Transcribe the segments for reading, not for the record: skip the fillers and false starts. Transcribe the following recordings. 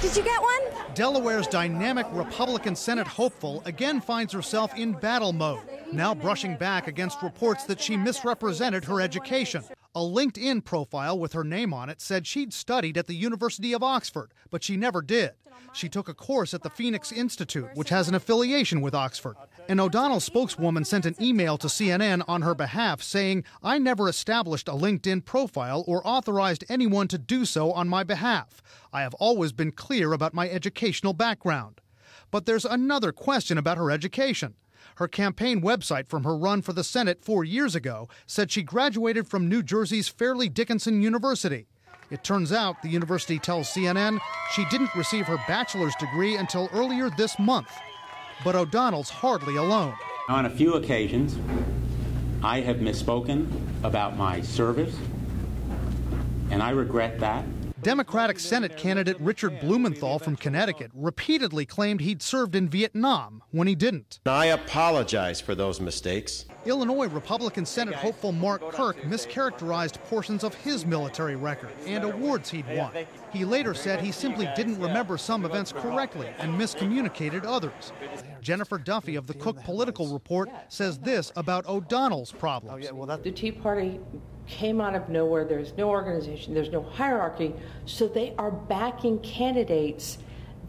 Did you get one? Delaware's dynamic Republican Senate hopeful again finds herself in battle mode, now brushing back against reports that she misrepresented her education. A LinkedIn profile with her name on it said she'd studied at the University of Oxford, but she never did. She took a course at the Phoenix Institute, which has an affiliation with Oxford. An O'Donnell spokeswoman sent an email to CNN on her behalf saying, "I never established a LinkedIn profile or authorized anyone to do so on my behalf. I have always been clear about my educational background." But there's another question about her education. Her campaign website from her run for the Senate 4 years ago said she graduated from New Jersey's Fairleigh Dickinson University. It turns out, the university tells CNN, she didn't receive her bachelor's degree until earlier this month. But O'Donnell's hardly alone. On a few occasions, I have misspoken about my service, and I regret that. Democratic Senate candidate Richard Blumenthal from Connecticut repeatedly claimed he'd served in Vietnam when he didn't. I apologize for those mistakes. Illinois Republican Senate hopeful Mark Kirk mischaracterized portions of his military record and awards he'd won. He later said he simply didn't remember some events correctly and miscommunicated others. Jennifer Duffy of the Cook Political Report says this about O'Donnell's problems. The Tea Party came out of nowhere. There's no organization, there's no hierarchy, so they are backing candidates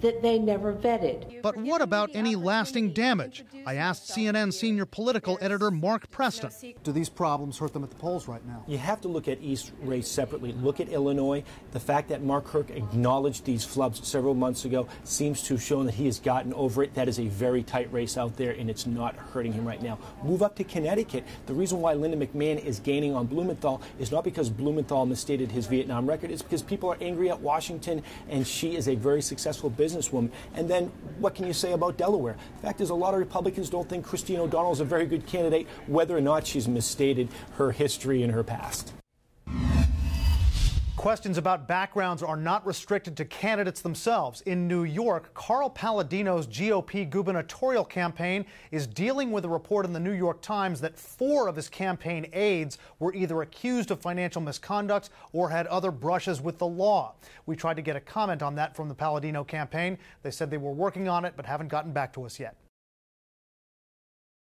that they never vetted. But what about any lasting damage? I asked CNN senior political editor Mark Preston. Do these problems hurt them at the polls right now? You have to look at each race separately. Look at Illinois. The fact that Mark Kirk acknowledged these flubs several months ago seems to have shown that he has gotten over it. That is a very tight race out there, and it's not hurting him right now. Move up to Connecticut. The reason why Linda McMahon is gaining on Blumenthal is not because Blumenthal misstated his Vietnam record. It's because people are angry at Washington, and she is a very successful businesswoman. And then what can you say about Delaware? The fact is, a lot of Republicans don't think Christine O'Donnell is a very good candidate, whether or not she's misstated her history and her past. Questions about backgrounds are not restricted to candidates themselves. In New York, Carl Palladino's GOP gubernatorial campaign is dealing with a report in the New York Times that 4 of his campaign aides were either accused of financial misconduct or had other brushes with the law. We tried to get a comment on that from the Palladino campaign. They said they were working on it but haven't gotten back to us yet.